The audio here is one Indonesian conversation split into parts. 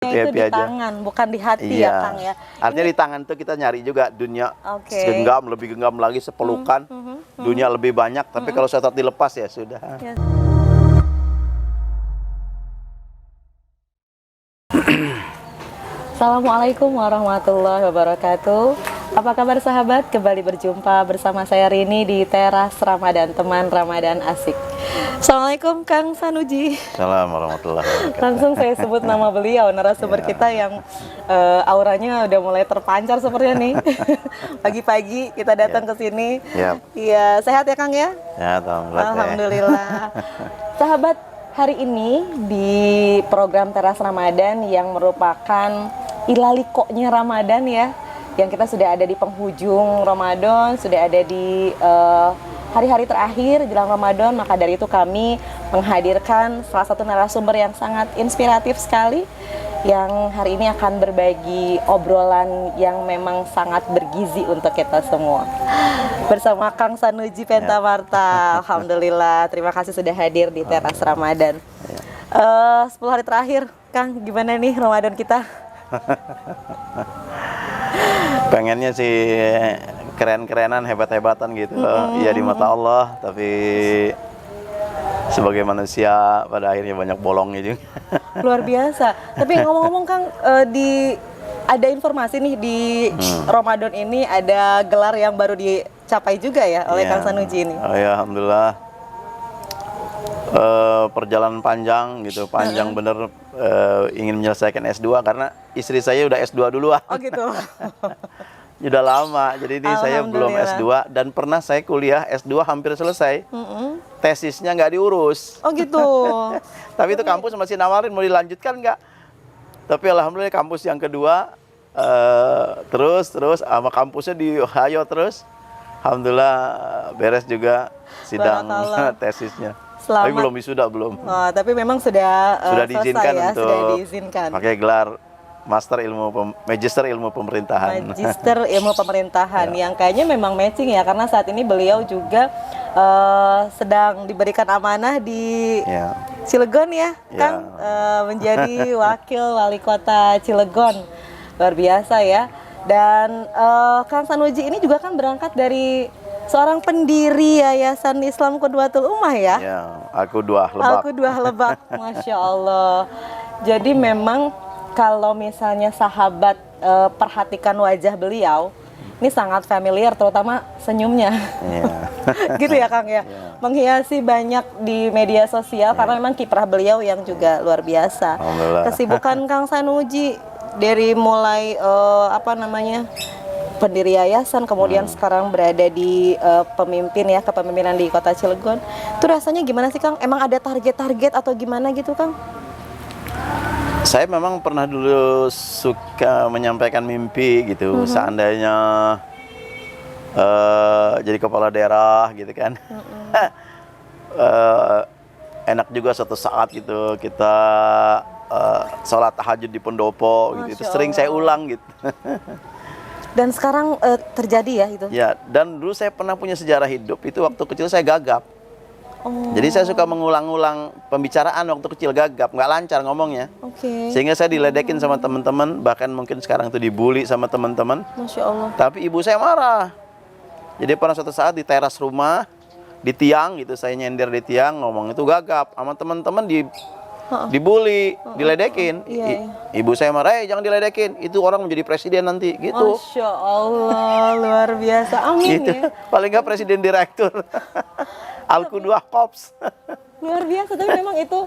itu happy di aja. tangan, bukan di hati Iya. ya Kang ya. Artinya di tangan tuh kita nyari juga dunia Oke. genggam, lebih genggam lagi sepelukan, dunia lebih banyak. Tapi kalau saya dilepas ya sudah. Ya. Assalamualaikum warahmatullahi wabarakatuh. Apa kabar sahabat? Kembali berjumpa bersama saya Rini di Teras Ramadan, teman Ramadan asik. Assalamualaikum Kang Sanuji. Assalamualaikum warahmatullahi wabarakatuh. Langsung saya sebut nama beliau, narasumber kita yang auranya udah mulai terpancar sepertinya nih. Pagi-pagi kita datang ke sini. Iya, sehat ya Kang ya? Ya, alhamdulillah. Sahabat, hari ini di program Teras Ramadan yang merupakan ilalikoknya Ramadan ya, yang kita sudah ada di penghujung Ramadan, sudah ada di hari-hari terakhir jelang Ramadan, maka dari itu kami menghadirkan salah satu narasumber yang sangat inspiratif sekali, yang hari ini akan berbagi obrolan yang memang sangat bergizi untuk kita semua. Bersama Kang Sanuji Pentamarta. Alhamdulillah, terima kasih sudah hadir di Teras Ramadan. 10 hari terakhir, Kang, gimana nih Ramadan kita? Pengennya sih keren-kerenan, hebat-hebatan gitu. Iya di mata Allah, tapi sebagai manusia pada akhirnya banyak bolongnya juga. Luar biasa. Tapi ngomong-ngomong Kang, ada informasi nih di Ramadan ini ada gelar yang baru dicapai juga ya oleh Kang Sanuji ini. Oh ya, alhamdulillah. Perjalanan panjang gitu, panjang bener, ingin menyelesaikan S2 karena istri saya udah S2 duluan. Oh gitu. Udah lama, jadi ini saya belum S2 dan pernah saya kuliah S2 hampir selesai. Tesisnya nggak diurus. Oh gitu. Tapi itu kampus masih nawarin mau dilanjutkan nggak. Tapi alhamdulillah kampus yang kedua terus sama kampusnya di Ohio terus. Alhamdulillah beres juga sidang tesisnya. Selamat. Tapi belum wisuda belum. Oh, tapi memang sudah diizinkan ya, untuk sudah diizinkan. Pakai gelar Magister Ilmu Pemerintahan. Magister Ilmu Pemerintahan yang kayaknya memang matching ya, karena saat ini beliau juga sedang diberikan amanah di Cilegon ya, Kang, menjadi Wakil Wali Kota Cilegon. Luar biasa ya. Dan Kang Sanuji ini juga kan berangkat dari seorang pendiri Yayasan Islam Qudwatul Ummah ya. Ya, Al-Qudwah Lebak. Al-Qudwah Lebak, Masya Allah. Jadi memang kalau misalnya sahabat perhatikan wajah beliau, ini sangat familiar, terutama senyumnya. Gitu ya Kang ya. Menghiasi banyak di media sosial karena memang kiprah beliau yang juga luar biasa. Kesibukan Kang Sanuji dari mulai pendiri yayasan, kemudian sekarang berada di kepemimpinan di Kota Cilegon. Itu rasanya gimana sih Kang? Emang ada target-target atau gimana gitu Kang? Saya memang pernah dulu suka menyampaikan mimpi gitu, seandainya jadi kepala daerah gitu kan. Enak juga suatu saat gitu kita sholat tahajud di pendopo gitu. Itu sering saya ulang gitu. Dan sekarang terjadi ya itu? Ya, dan dulu saya pernah punya sejarah hidup, itu waktu kecil saya gagap. Jadi saya suka mengulang-ulang pembicaraan waktu kecil, gagap, nggak lancar ngomongnya. Sehingga saya diledekin sama teman-teman, bahkan mungkin sekarang itu dibully sama teman-teman. Masya Allah. Tapi ibu saya marah. Jadi pernah suatu saat di teras rumah, di tiang gitu, saya nyender di tiang, ngomong itu gagap, sama teman-teman dibully, diledekin. Ibu saya marah, jangan diledekin, itu orang menjadi presiden nanti, gitu. Masya Allah, luar biasa, amin gitu. ya. Paling nggak presiden direktur. Al-Qudwah Kops. Luar biasa, tapi memang itu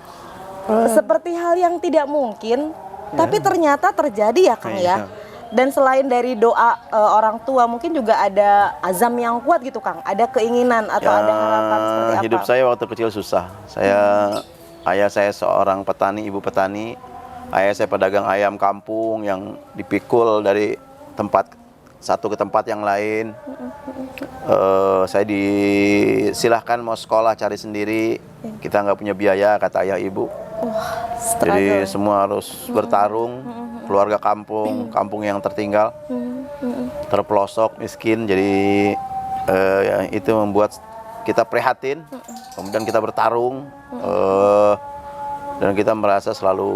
seperti hal yang tidak mungkin, tapi ternyata terjadi ya Kang ya. Dan selain dari doa orang tua, mungkin juga ada azam yang kuat gitu Kang, ada keinginan atau ada harapan seperti apa? Hidup saya waktu kecil susah. Ayah saya seorang petani, ibu petani. Ayah saya pedagang ayam kampung yang dipikul dari tempat satu ke tempat yang lain. Saya disilahkan mau sekolah cari sendiri. Kita nggak punya biaya, kata ayah ibu. Jadi semua harus bertarung. Keluarga kampung yang tertinggal, terpelosok, miskin. Jadi itu membuat kita prihatin. Kemudian kita bertarung. Dan kita merasa selalu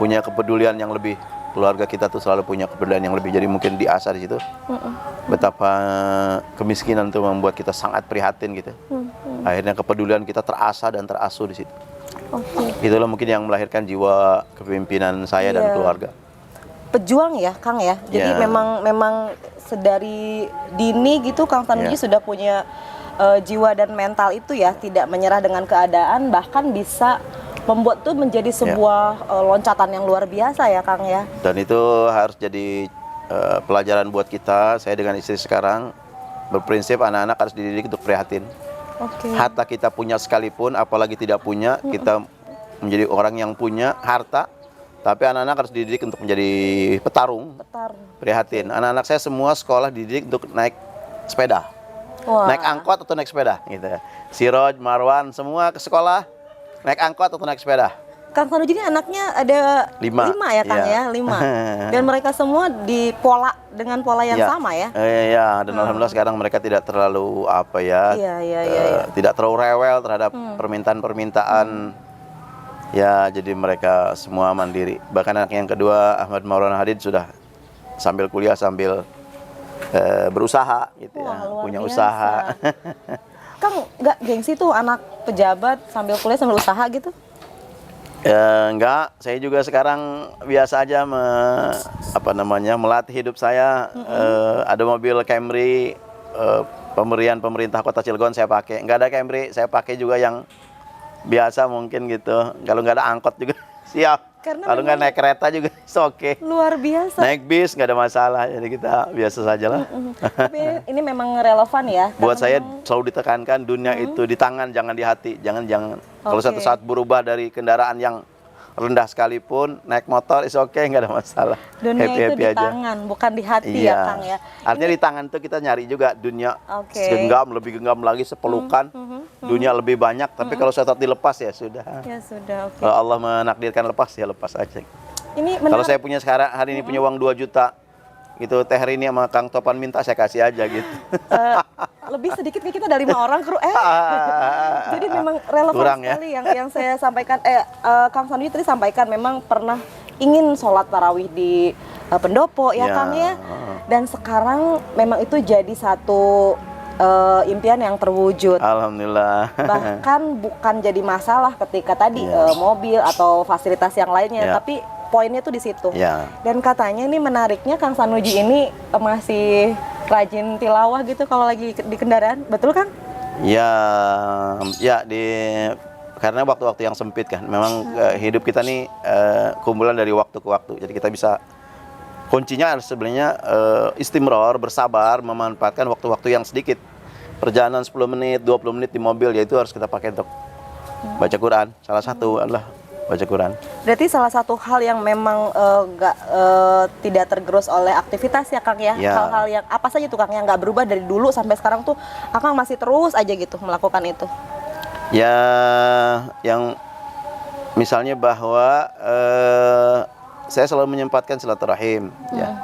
punya kepedulian yang lebih. Keluarga kita tuh selalu punya kepedulian yang lebih. Jadi mungkin diasah di situ. Betapa kemiskinan itu membuat kita sangat prihatin gitu. Akhirnya kepedulian kita terasah dan terasuh di situ. Itulah mungkin yang melahirkan jiwa kepemimpinan saya dan keluarga. Pejuang ya Kang ya. Jadi memang sedari dini gitu Kang Sanusi sudah punya jiwa dan mental itu ya, tidak menyerah dengan keadaan, bahkan bisa membuat tuh menjadi sebuah loncatan yang luar biasa ya Kang ya. Dan itu harus jadi pelajaran buat kita. Saya dengan istri sekarang berprinsip anak-anak harus dididik untuk prihatin. Harta kita punya sekalipun, apalagi tidak punya, kita menjadi orang yang punya harta, tapi anak-anak harus dididik untuk menjadi petarung. Prihatin. Anak-anak saya semua sekolah dididik untuk naik sepeda. Naik angkot atau naik sepeda gitu. Siroj, Marwan, semua ke sekolah naik angkot atau naik sepeda. Kang Sanusi ini anaknya ada 5 ya Kang ya, 5. Dan mereka semua dengan pola yang sama ya. Iya, dan alhamdulillah sekarang mereka tidak terlalu tidak terlalu rewel terhadap permintaan-permintaan. Ya, jadi mereka semua mandiri. Bahkan anak yang kedua Ahmad Maulana Hadid sudah sambil kuliah sambil berusaha gitu ya, punya usaha. Kang nggak gengsi tuh anak pejabat sambil kuliah sambil usaha gitu? Enggak, saya juga sekarang biasa aja melatih hidup saya. Ada mobil Camry pemberian pemerintah Kota Cilegon saya pakai. Enggak ada Camry, saya pakai juga yang biasa mungkin gitu. Kalau nggak ada angkot juga siap. Kalau nggak naik kereta juga oke. Luar biasa. Naik bis nggak ada masalah, jadi kita biasa saja lah. Tapi ini memang relevan ya. Buat saya selalu ditekankan dunia itu di tangan, jangan di hati. Jangan. Kalau satu saat berubah dari kendaraan yang rendah sekalipun, naik motor is oke, nggak ada masalah. Dunia itu di aja. Tangan, bukan di hati ya Kang ya. Artinya di tangan itu kita nyari juga dunia segenggam, lebih genggam lagi, sepelukan. Dunia lebih banyak, tapi kalau saya dilepas ya sudah. Ya sudah, Kalau Allah menakdirkan lepas ya lepas aja. Kalau saya punya sekarang hari ini punya uang 2 juta, gitu Teh Rini sama Kang Topan minta saya kasih aja gitu. Lebih sedikit kita dari 5 orang kru. Jadi memang relevan kurang, sekali yang saya sampaikan. Kang Sanusi tadi sampaikan memang pernah ingin sholat tarawih di pendopo ya Kang ya. Dan sekarang memang itu jadi satu impian yang terwujud. Alhamdulillah. Bahkan bukan jadi masalah ketika tadi mobil atau fasilitas yang lainnya, tapi poinnya tuh di situ. Dan katanya ini menariknya Kang Sanusi ini masih rajin tilawah gitu kalau lagi di kendaraan, betul Kang? Karena waktu-waktu yang sempit kan. Memang hidup kita nih kumpulan dari waktu ke waktu. Jadi kita bisa kuncinya sebenarnya istimror, bersabar, memanfaatkan waktu-waktu yang sedikit. Perjalanan 10 menit, 20 menit di mobil, yaitu harus kita pakai untuk baca Quran. Salah satu adalah baca Quran. Berarti salah satu hal yang memang tidak tergerus oleh aktivitas ya Kang ya. Hal-hal yang apa saja tuh Kang yang nggak berubah dari dulu sampai sekarang tuh Kang masih terus aja gitu melakukan itu. Ya, yang misalnya bahwa saya selalu menyempatkan silaturahim, ya.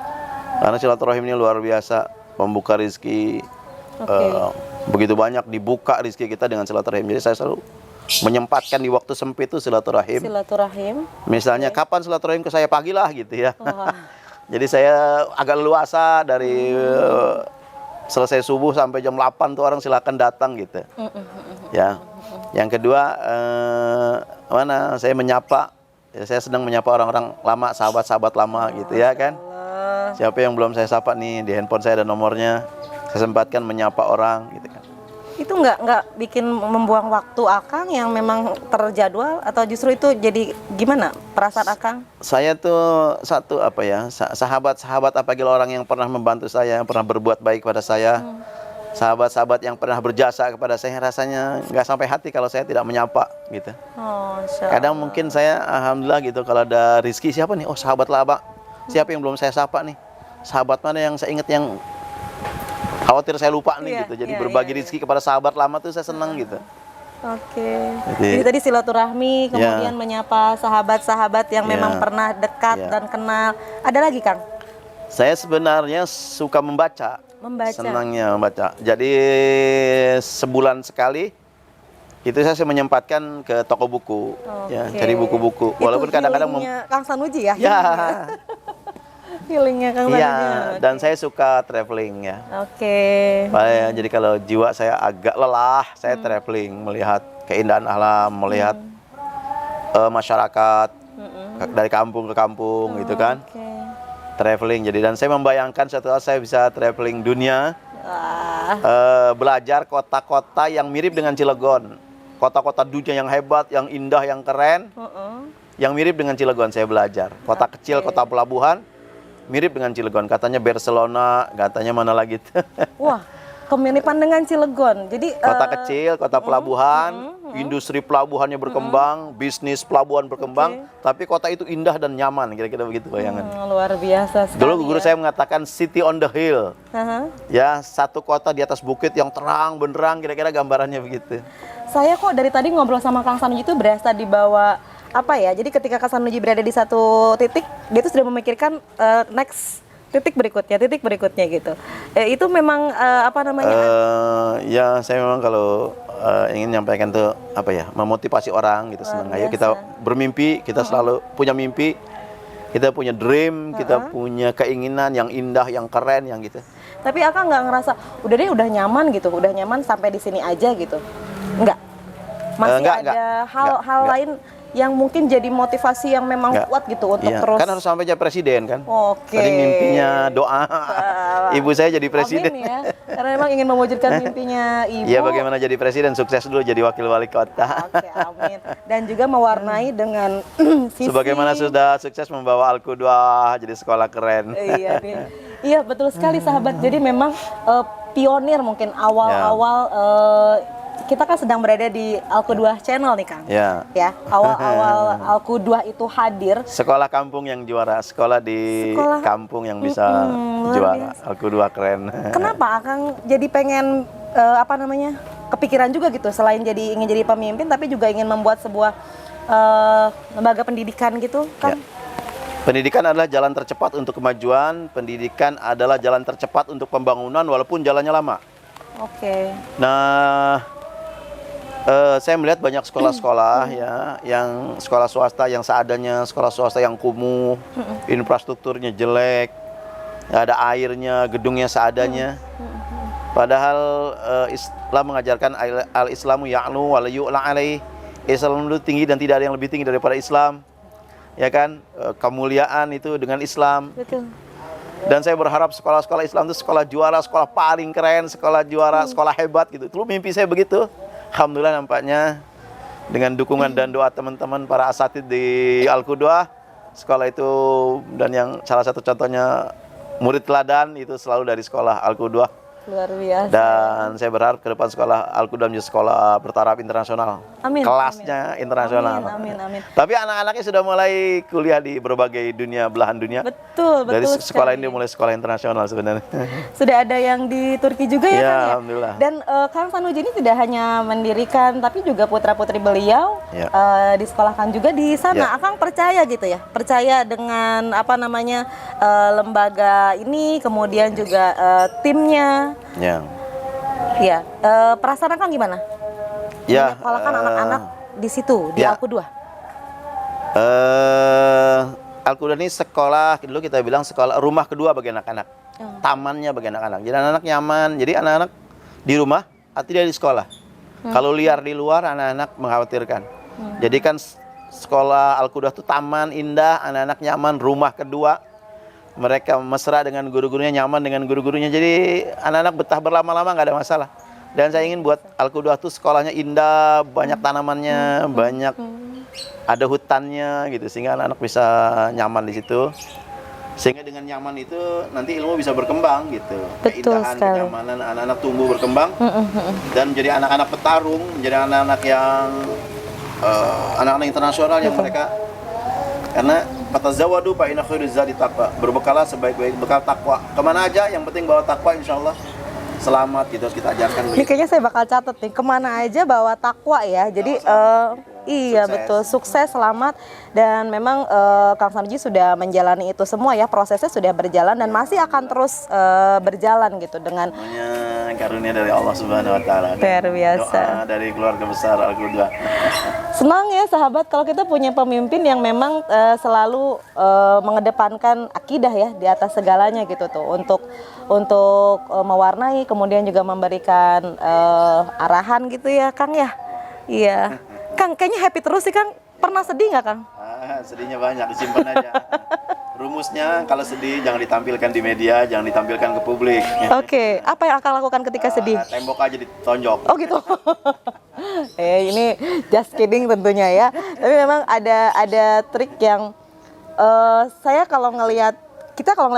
Karena silaturahim ini luar biasa, membuka rezeki. Begitu banyak dibuka rezeki kita dengan silaturahim. Jadi saya selalu menyempatkan di waktu sempit itu silaturahim. Misalnya kapan silaturahim ke saya, pagilah gitu ya. Jadi saya agak leluasa dari selesai subuh sampai jam 8 tuh orang silakan datang gitu. Ya. Yang kedua saya menyapa. Ya, saya sedang menyapa orang-orang lama, sahabat-sahabat lama gitu ya kan. Siapa yang belum saya sapa nih, di handphone saya ada nomornya. Saya sempatkan menyapa orang gitu kan. Itu nggak bikin membuang waktu Akang yang memang terjadwal, atau justru itu jadi gimana perasaan Akang? Saya tuh sahabat-sahabat apalagi orang yang pernah membantu saya, yang pernah berbuat baik pada saya, sahabat-sahabat yang pernah berjasa kepada saya, rasanya nggak sampai hati kalau saya tidak menyapa gitu. Kadang mungkin saya alhamdulillah gitu kalau ada rizki, siapa nih? Oh sahabat lama, siapa yang belum saya sapa nih? Sahabat mana yang saya ingat yang khawatir saya lupa nih gitu. Jadi berbagi rezeki kepada sahabat lama tuh saya senang gitu. Jadi tadi silaturahmi, kemudian menyapa sahabat-sahabat yang memang pernah dekat dan kenal. Ada lagi Kang? Saya sebenarnya suka membaca. Senangnya membaca. Jadi sebulan sekali itu saya menyempatkan ke toko buku, ya, Oke. cari buku-buku. Walaupun Itu kadang-kadang healingnya Kang Sanuji ya? ya, Healingnya Kang iya, Sanuji. dan saya suka traveling ya. Oke. Jadi kalau jiwa saya agak lelah, saya traveling, melihat keindahan alam, melihat masyarakat dari kampung ke kampung, gitu kan. Oke. Traveling. Jadi dan saya membayangkan suatu saat saya bisa traveling dunia, Wah. belajar kota-kota yang mirip dengan Cilegon, kota-kota dunia yang hebat, yang indah, yang keren, yang mirip dengan Cilegon. Saya belajar kota kecil, kota pelabuhan, mirip dengan Cilegon. Katanya Barcelona, katanya mana lagi tuh. Wah, kemiripan dengan Cilegon. Jadi Kota kecil, kota pelabuhan, industri pelabuhannya berkembang, bisnis pelabuhan berkembang, tapi kota itu indah dan nyaman, kira-kira begitu bayangan. luar biasa sekali. Dulu guru ya. saya mengatakan city on the hill. Aha. Ya, satu kota di atas bukit yang terang benderang, kira-kira gambarannya begitu. Saya kok dari tadi ngobrol sama Kang Sanuji itu berasa dibawa apa ya? Jadi ketika Kang Sanuji berada di satu titik, dia tuh sudah memikirkan next titik berikutnya gitu. Itu memang apa namanya? Ya, saya memang kalau ingin menyampaikan tuh apa ya, memotivasi orang gitu, senang. Ayo kita bermimpi, kita selalu punya mimpi, kita punya dream, kita punya keinginan yang indah, yang keren, yang gitu. Tapi Akang nggak ngerasa udah deh udah nyaman gitu, udah nyaman sampai di sini aja gitu. Enggak. Masih ada hal-hal lain yang mungkin jadi motivasi yang memang kuat gitu untuk terus. Kan harus sampai jadi presiden kan. Oke. Tadi mimpinya doa. Ibu saya jadi presiden. Amin ya. Karena memang ingin mewujudkan mimpinya ibu. Iya, bagaimana jadi presiden, sukses dulu jadi wakil wali kota. Oke, amin. Dan juga mewarnai dengan visi. Sebagaimana sudah sukses membawa Al-Qudwah jadi sekolah keren. Iya, nih. Iya betul sekali sahabat. Jadi memang pionir mungkin awal-awal kita kan sedang berada di Al-Qudwah Channel nih Kang. Ya. Ya, awal-awal Al-Qudwah itu hadir. Sekolah kampung yang juara, sekolah di kampung yang bisa juara. Al-Qudwah keren. Kenapa Akang jadi pengen apa namanya? Kepikiran juga gitu, selain ingin jadi pemimpin tapi juga ingin membuat sebuah lembaga pendidikan gitu, Kang? Ya. Pendidikan adalah jalan tercepat untuk kemajuan, pendidikan adalah jalan tercepat untuk pembangunan walaupun jalannya lama. Oke. Nah, saya melihat banyak sekolah-sekolah ya, yang sekolah swasta yang seadanya, sekolah swasta yang kumuh, infrastrukturnya jelek, nggak ada airnya, gedungnya seadanya. Padahal Islam mengajarkan al-Islamu ya'lu wa la yu'la alaih. Islam itu tinggi dan tidak ada yang lebih tinggi daripada Islam. Ya kan, kemuliaan itu dengan Islam. Betul. Dan saya berharap sekolah-sekolah Islam itu sekolah juara, sekolah paling keren, sekolah juara, sekolah hebat gitu. Itu mimpi saya begitu. Alhamdulillah nampaknya dengan dukungan dan doa teman-teman para asatid di Al-Qudwah, sekolah itu dan yang salah satu contohnya murid teladan itu selalu dari sekolah Al-Qudwah. Luar biasa. Dan saya berharap ke depan sekolah Al-Qudwah menjadi sekolah bertaraf internasional. Amin. Kelasnya internasional. Amin. Tapi anak-anaknya sudah mulai kuliah di berbagai belahan dunia. Betul. Dari sekolah ini mulai sekolah internasional sebenarnya. Sudah ada yang di Turki juga ya, Ya, Kang ya? alhamdulillah. Dan Kang Sanuji ini tidak hanya mendirikan, tapi juga putra-putri beliau disekolahkan juga di sana. Akang percaya gitu ya? Percaya dengan apa namanya lembaga ini, kemudian juga timnya. Ya. Ya, perasaan Akang gimana? Ya. Menyekolahkan anak-anak di situ, di Al-Qudwah. Al-Qudwah ini sekolah, dulu kita bilang sekolah rumah kedua bagi anak-anak. Tamannya bagi anak-anak. Jadi anak-anak nyaman. Jadi anak-anak di rumah, tidak di sekolah. Kalau liar di luar, anak-anak mengkhawatirkan. Jadi kan sekolah Al-Qudwah itu taman, indah, anak-anak nyaman, rumah kedua. Mereka mesra dengan guru-gurunya, nyaman dengan guru-gurunya. Jadi anak-anak betah berlama-lama, nggak ada masalah. Dan saya ingin buat Al-Qudwah itu sekolahnya indah, banyak tanamannya, banyak ada hutannya gitu, sehingga anak-anak bisa nyaman di situ. Sehingga dengan nyaman itu nanti ilmu bisa berkembang gitu. Betul Keindahan, sekali. kenyamanan, anak-anak tumbuh berkembang dan menjadi anak-anak petarung, menjadi anak-anak yang anak-anak internasional yang mereka, karena fatazawwadu fa inna khairaz zadi taqwa. Berbekalah sebaik-baik bekal takwa. Kemana aja yang penting bawa takwa, insyaallah selamat gitu, kita ajarkan Ini begitu. kayaknya saya bakal catat nih, kemana aja bawa takwa ya. Jadi iya Sukses. betul, sukses, selamat. Dan memang Kang Sanuji sudah menjalani itu semua ya, prosesnya sudah berjalan dan masih akan terus berjalan gitu dengan Namanya karunia dari Allah Subhanahu wa taala. Luar biasa. Doa dari keluarga besar Al-Qudwah. Senang ya sahabat kalau kita punya pemimpin yang memang selalu mengedepankan akidah ya di atas segalanya gitu tuh untuk mewarnai, kemudian juga memberikan arahan gitu ya Kang ya. Iya. Kang kayaknya happy terus sih Kang. Pernah sedih nggak Kang? Sedihnya banyak, disimpan aja. Rumusnya kalau sedih jangan ditampilkan di media, jangan ditampilkan ke publik. Oke, apa yang akan lakukan ketika sedih? Tembok aja ditonjok. Oh gitu. Ini just kidding tentunya ya. Tapi memang ada trik yang saya kalau ngelihat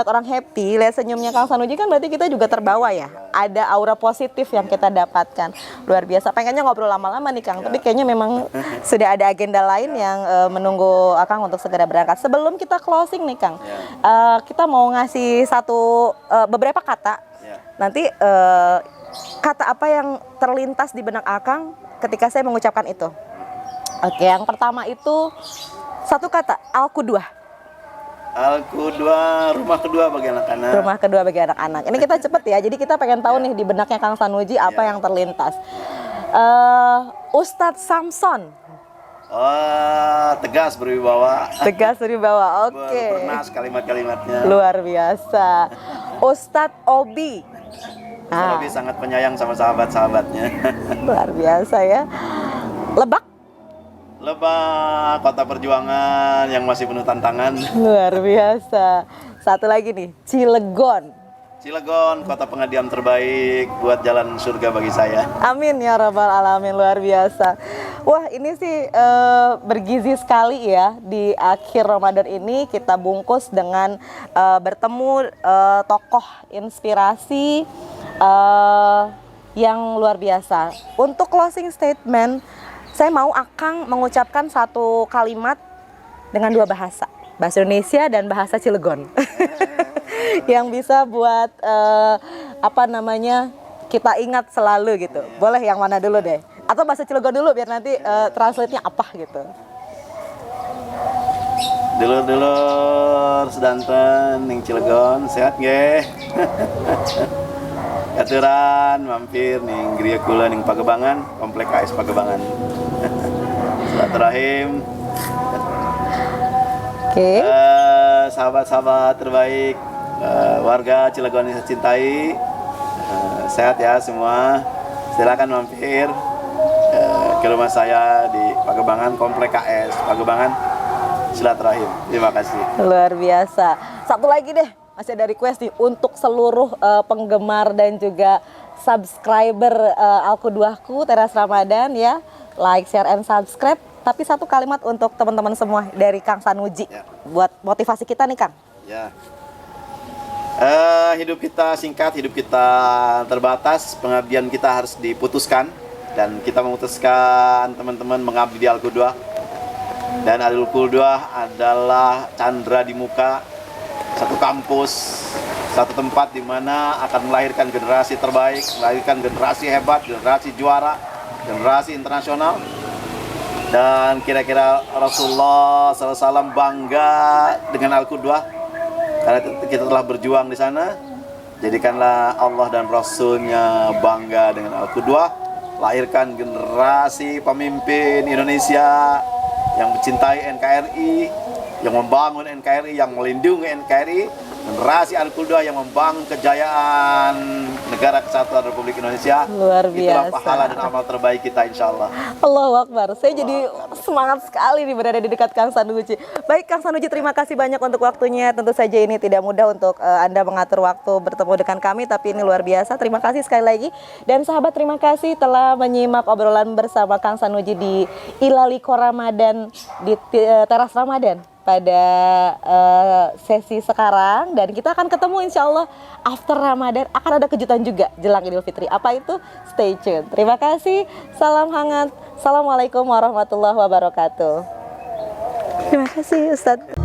orang happy, lihat senyumnya Kang Sanuji kan berarti kita juga terbawa ya. Ada aura positif yang kita dapatkan. Luar biasa. Pengennya ngobrol lama-lama nih Kang, tapi kayaknya memang sudah ada agenda lain yang menunggu Kang untuk segera berangkat. Sebelum kita closing nih Kang, kita mau ngasih beberapa kata. Nanti kata apa yang terlintas di benak Akang ketika saya mengucapkan itu? Oke, yang pertama itu satu kata, Al-Qudwah. Al-Qudwah, rumah kedua bagi anak-anak. Rumah kedua bagi anak-anak. Ini kita cepet ya. Jadi kita pengen tahu nih di benaknya Kang Sanuji apa yang terlintas. Ustadz Samson. Tegas berwibawa. Tegas berwibawa. Oke. Bernas kalimat-kalimatnya. Luar biasa. Ustadz Obi. Ustadz Obi sangat penyayang sama sahabat-sahabatnya. Luar biasa ya. Lebak. Lebak, kota perjuangan yang masih penuh tantangan. Luar biasa. Satu lagi nih, Cilegon. Cilegon, kota pengabdian terbaik buat jalan surga bagi saya. Amin ya rabbal alamin, luar biasa. Wah ini sih bergizi sekali ya. Di akhir Ramadan ini kita bungkus dengan bertemu tokoh inspirasi yang luar biasa. Untuk closing statement, saya mau Akang mengucapkan satu kalimat dengan dua bahasa Indonesia dan bahasa Cilegon. Yang bisa buat kita ingat selalu gitu. Boleh yang mana dulu deh? Atau bahasa Cilegon dulu biar nanti translate-nya apa gitu. Dulur-dulur sedanten ning Cilegon sehat nggih? Katuran mampir ning griya kula ning Pagebangan, komplek AS Pagebangan. Silaturahim. Oke. Sahabat-sahabat terbaik, warga Cilegon yang saya cintai, sehat ya semua. Silakan mampir ke rumah saya di Pagebangan, komplek AS Pagebangan. Silaturahim. Terima kasih. Luar biasa. Satu lagi deh. Masih ada request nih untuk seluruh penggemar dan juga subscriber Al-Qudwahku Teras Ramadan ya. Like, share, and subscribe. Tapi satu kalimat untuk teman-teman semua dari Kang Sanuji buat motivasi kita nih Kang. Ya. Hidup kita singkat, hidup kita terbatas, pengabdian kita harus diputuskan. Dan kita memutuskan teman-teman mengabdi di Al-Qudwah. Dan Al-Qudwah adalah candra di muka, satu kampus, satu tempat di mana akan melahirkan generasi terbaik, melahirkan generasi hebat, generasi juara, generasi internasional. Dan kira-kira Rasulullah SAW bangga dengan Al-Qudwah karena kita telah berjuang di sana. Jadikanlah Allah dan Rasulnya bangga dengan Al-Qudwah. Lahirkan generasi pemimpin Indonesia yang mencintai NKRI, yang membangun NKRI, yang melindungi NKRI, generasi Al-Qudwah yang membangun kejayaan negara kesatuan Republik Indonesia. Luar biasa. Itulah pahala dan amal terbaik kita insya Allah. Allahu Akbar. Saya jadi semangat sekali nih berada di dekat Kang Sanuji. Baik Kang Sanuji, terima kasih banyak untuk waktunya. Tentu saja ini tidak mudah untuk Anda mengatur waktu bertemu dengan kami, tapi ini luar biasa. Terima kasih sekali lagi. Dan sahabat, terima kasih telah menyimak obrolan bersama Kang Sanuji di Ilaliko Ramadan di Teras Ramadan pada sesi sekarang, dan kita akan ketemu insya Allah after Ramadan. Akan ada kejutan juga jelang Idul Fitri. Apa itu? Stay tune. Terima kasih. Salam hangat. Assalamualaikum warahmatullahi wabarakatuh. Terima kasih Ustadz.